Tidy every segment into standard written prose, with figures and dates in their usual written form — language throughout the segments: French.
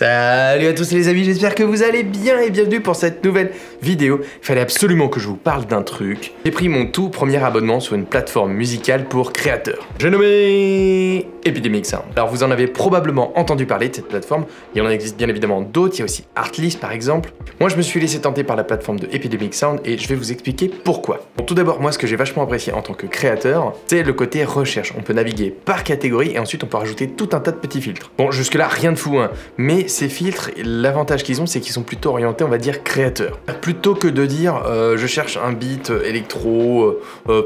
Salut à tous les amis, j'espère que vous allez bien et bienvenue pour cette nouvelle vidéo. Il fallait absolument que je vous parle d'un truc. J'ai pris mon tout premier abonnement sur une plateforme musicale pour créateurs. J'ai nommé Epidemic Sound. Alors vous en avez probablement entendu parler de cette plateforme. Il y en existe bien évidemment d'autres, il y a aussi Artlist par exemple. Moi je me suis laissé tenter par la plateforme de Epidemic Sound et je vais vous expliquer pourquoi. Bon, tout d'abord, moi ce que j'ai vachement apprécié en tant que créateur, c'est le côté recherche. On peut naviguer par catégorie et ensuite on peut rajouter tout un tas de petits filtres. Bon, jusque là rien de fou hein, mais ces filtres, l'avantage qu'ils ont, c'est qu'ils sont plutôt orientés, on va dire, créateurs. Plutôt que de dire je cherche un beat électro,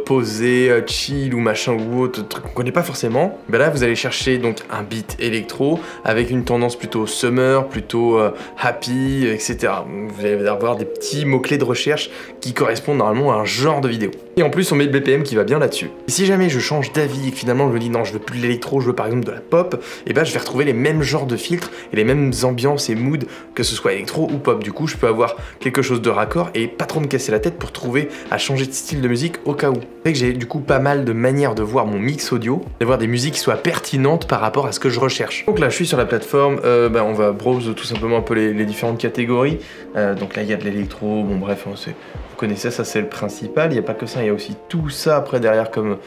posé, chill ou machin ou autre, truc qu'on connaît pas forcément, ben là vous allez chercher donc un beat électro avec une tendance plutôt summer, plutôt happy, etc. Vous allez avoir des petits mots-clés de recherche qui correspondent normalement à un genre de vidéo. Et en plus on met le BPM qui va bien là-dessus. Et si jamais je change d'avis et que finalement je me dis non je veux plus de l'électro, je veux par exemple de la pop, et ben je vais retrouver les mêmes genres de filtres et les mêmes ambiances et moods que ce soit électro ou pop. Du coup je peux avoir quelque chose de raccord et pas trop me casser la tête pour trouver à changer de style de musique au cas où. C'est que j'ai du coup pas mal de manières de voir mon mix audio, d'avoir des musiques qui soient pertinentes par rapport à ce que je recherche. Donc là je suis sur la plateforme, on va browse tout simplement un peu les différentes catégories. Donc là il y a de l'électro, bon bref, vous connaissez ça, c'est le principal. Il n'y a pas que ça, il y a aussi tout ça après derrière comme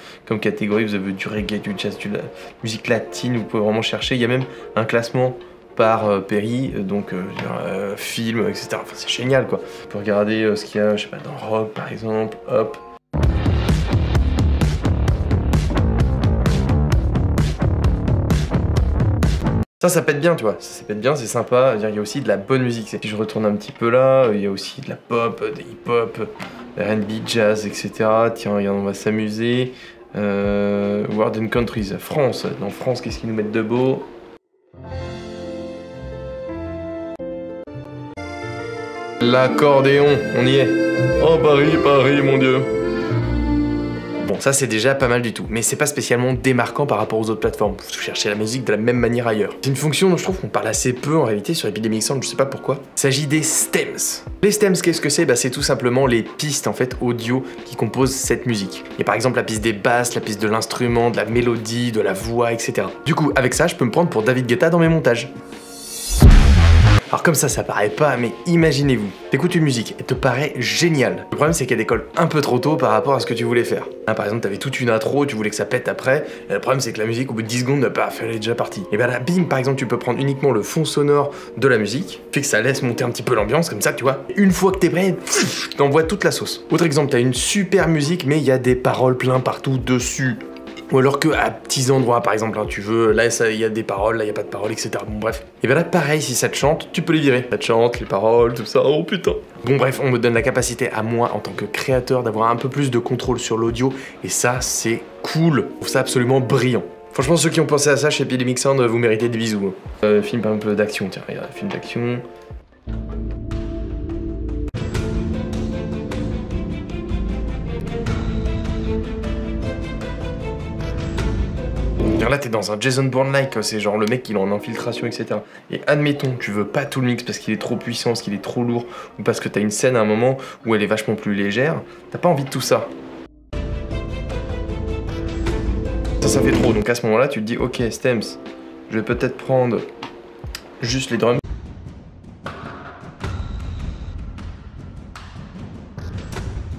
catégorie. Vous avez du reggae, du jazz, de la musique latine, vous pouvez vraiment chercher. Il y a même un classement par pays, donc film, etc. Enfin c'est génial quoi. On peut regarder ce qu'il y a, je sais pas, dans rock par exemple, hop. Ça pète bien, tu vois, ça pète bien, c'est sympa, il y a aussi de la bonne musique. Si je retourne un petit peu là, il y a aussi de la pop, des hip-hop, R&B, jazz, etc. Tiens, regarde, on va s'amuser. World and Countries, France. Dans France, qu'est-ce qu'ils nous mettent de beau? L'accordéon, on y est. Oh Paris, Paris, mon Dieu. Bon, ça c'est déjà pas mal du tout, mais c'est pas spécialement démarquant par rapport aux autres plateformes. Vous cherchez la musique de la même manière ailleurs. C'est une fonction dont je trouve qu'on parle assez peu en réalité sur Epidemic Sound, je sais pas pourquoi. Il s'agit des stems. Les stems, qu'est-ce que c'est? Bah c'est tout simplement les pistes en fait audio qui composent cette musique. Il y a par exemple la piste des basses, la piste de l'instrument, de la mélodie, de la voix, etc. Du coup, avec ça, je peux me prendre pour David Guetta dans mes montages. Alors comme ça paraît pas, mais imaginez-vous, t'écoutes une musique, elle te paraît géniale. Le problème c'est qu'elle décolle un peu trop tôt par rapport à ce que tu voulais faire. Là, par exemple, t'avais toute une intro, tu voulais que ça pète après, et le problème c'est que la musique au bout de 10 secondes, paf, elle est déjà partie. Et ben là, bim, par exemple, tu peux prendre uniquement le fond sonore de la musique, fait que ça laisse monter un petit peu l'ambiance, comme ça, tu vois. Une fois que t'es prêt, t'envoies toute la sauce. Autre exemple, t'as une super musique, mais il y a des paroles plein partout dessus. Ou alors que à petits endroits, par exemple, hein, tu veux, là il y a des paroles, là il y a pas de paroles, etc. Bon bref. Et bien là pareil, si ça te chante, tu peux les virer. Ça te chante, les paroles, tout ça, oh putain. Bon bref, on me donne la capacité à moi, en tant que créateur, d'avoir un peu plus de contrôle sur l'audio, et ça c'est cool. Je trouve ça absolument brillant. Franchement, ceux qui ont pensé à ça chez Epidemic Sound, vous méritez des bisous. Film un peu d'action, tiens, regarde, film d'action. Là t'es dans un Jason Bourne-like, c'est genre le mec qui est en infiltration, etc. Et admettons, tu veux pas tout le mix parce qu'il est trop puissant, parce qu'il est trop lourd, ou parce que t'as une scène à un moment où elle est vachement plus légère, t'as pas envie de tout ça. Ça fait trop, donc à ce moment-là tu te dis ok stems, je vais peut-être prendre juste les drums.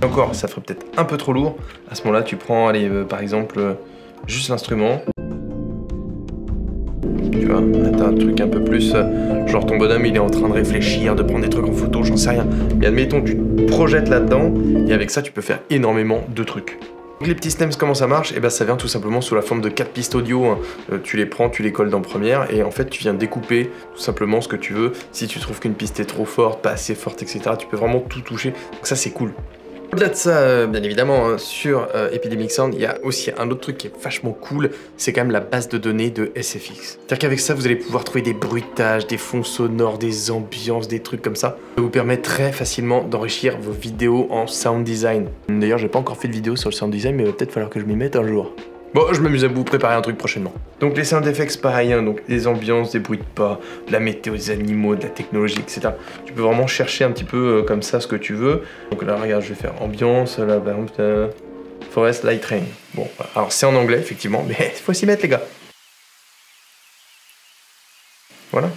Et encore, ça ferait peut-être un peu trop lourd, à ce moment-là tu prends, allez, par exemple, juste l'instrument. Tu vois, t'as un truc un peu plus, genre ton bonhomme il est en train de réfléchir, de prendre des trucs en photo, j'en sais rien. Mais admettons, tu te projettes là-dedans, et avec ça tu peux faire énormément de trucs. Donc les petits stems, comment ça marche? Et ben ça vient tout simplement sous la forme de 4 pistes audio, hein. Tu les prends, tu les colles dans première, et en fait tu viens découper tout simplement ce que tu veux. Si tu trouves qu'une piste est trop forte, pas assez forte, etc., tu peux vraiment tout toucher, donc ça c'est cool. Au-delà de ça, bien évidemment, hein, sur Epidemic Sound, il y a aussi un autre truc qui est vachement cool, c'est quand même la base de données de SFX. C'est-à-dire qu'avec ça, vous allez pouvoir trouver des bruitages, des fonds sonores, des ambiances, des trucs comme ça. Ça vous permet très facilement d'enrichir vos vidéos en sound design. D'ailleurs, j'ai pas encore fait de vidéo sur le sound design, mais il va peut-être falloir que je m'y mette un jour. Bon, je m'amuse à vous préparer un truc prochainement. Donc les sound effects, pareil, hein, donc des ambiances, des bruits de pas, de la météo, des animaux, de la technologie, etc. Tu peux vraiment chercher un petit peu comme ça ce que tu veux. Donc là, regarde, je vais faire ambiance, là, par exemple, Forest Light Rain. Bon, alors c'est en anglais, effectivement, mais il faut s'y mettre, les gars. Voilà.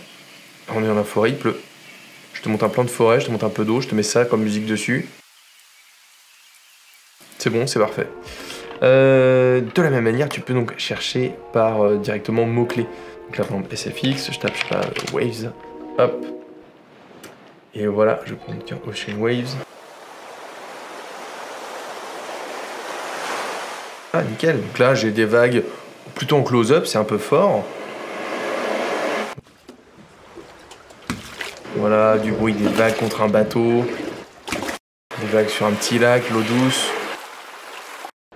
On est dans la forêt, il pleut. Je te monte un plan de forêt, je te monte un peu d'eau, je te mets ça comme musique dessus. C'est bon, c'est parfait. De la même manière, tu peux donc chercher par directement mots-clés. Donc là, par exemple, SFX, je tape, je sais pas, Waves, hop. Et voilà, je prends, tiens, Ocean Waves. Ah, nickel. Donc là, j'ai des vagues plutôt en close-up, c'est un peu fort. Voilà, du bruit des vagues contre un bateau. Des vagues sur un petit lac, l'eau douce.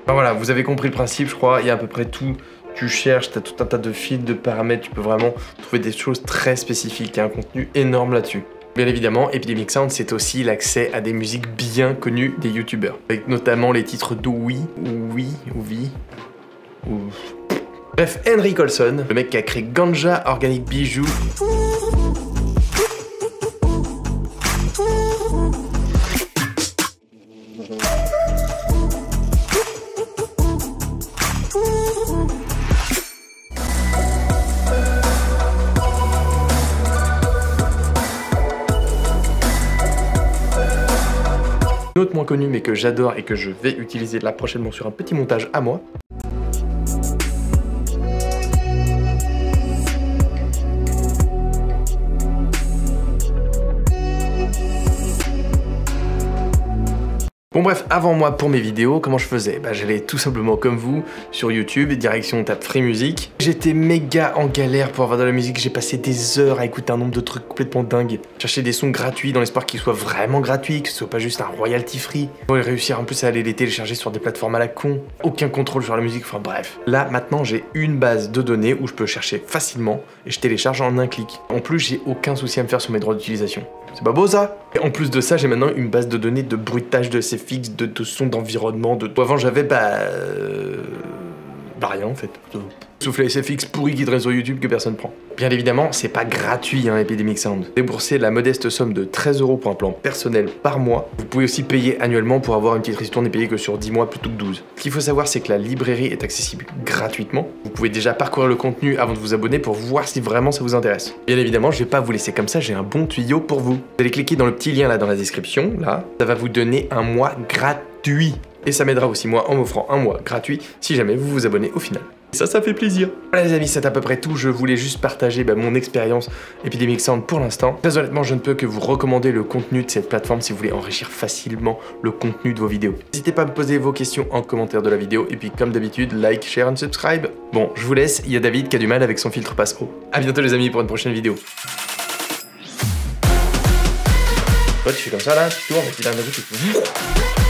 Enfin, voilà, vous avez compris le principe, je crois. Il y a à peu près tout. Tu cherches, tu as tout un tas de fils, de paramètres. Tu peux vraiment trouver des choses très spécifiques. Il y a un contenu énorme là-dessus. Bien évidemment, Epidemic Sound, c'est aussi l'accès à des musiques bien connues des youtubeurs. Avec notamment les titres d'Oui, ou... Bref, Henry Colson, le mec qui a créé Ganja Organic Bijou. Une autre moins connue mais que j'adore et que je vais utiliser là prochainement sur un petit montage à moi. Bon bref, avant moi pour mes vidéos, comment je faisais? Bah j'allais tout simplement comme vous sur YouTube, direction tape Free Music. J'étais méga en galère pour avoir de la musique, j'ai passé des heures à écouter un nombre de trucs complètement dingues. Chercher des sons gratuits dans l'espoir qu'ils soient vraiment gratuits, que ce soit pas juste un royalty free. Pour réussir en plus à aller les télécharger sur des plateformes à la con. Aucun contrôle sur la musique, enfin bref. Là maintenant j'ai une base de données où je peux chercher facilement et je télécharge en un clic. En plus j'ai aucun souci à me faire sur mes droits d'utilisation. C'est pas beau ça? Et en plus de ça, j'ai maintenant une base de données de bruitage, de SFX, de sons d'environnement, de... Avant j'avais rien en fait. Sauf les SFX pourris qui traînent sur YouTube que personne prend. Bien évidemment, c'est pas gratuit hein, Epidemic Sound. Déboursez la modeste somme de 13 € pour un plan personnel par mois. Vous pouvez aussi payer annuellement pour avoir une petite ristourne et payer que sur 10 mois plutôt que 12. Ce qu'il faut savoir, c'est que la librairie est accessible gratuitement. Vous pouvez déjà parcourir le contenu avant de vous abonner pour voir si vraiment ça vous intéresse. Bien évidemment, je vais pas vous laisser comme ça, j'ai un bon tuyau pour vous. Vous allez cliquer dans le petit lien là dans la description, là. Ça va vous donner un mois gratuit. Et ça m'aidera aussi moi en m'offrant un mois gratuit si jamais vous vous abonnez au final. Et ça fait plaisir. Voilà les amis, c'est à peu près tout. Je voulais juste partager mon expérience Epidemic Sound pour l'instant. Très honnêtement, je ne peux que vous recommander le contenu de cette plateforme si vous voulez enrichir facilement le contenu de vos vidéos. N'hésitez pas à me poser vos questions en commentaire de la vidéo. Et puis comme d'habitude, like, share and subscribe. Bon, je vous laisse. Il y a David qui a du mal avec son filtre passe-haut. A bientôt les amis pour une prochaine vidéo. Toi tu fais comme ça là, tu tournes et puis là, tu fais...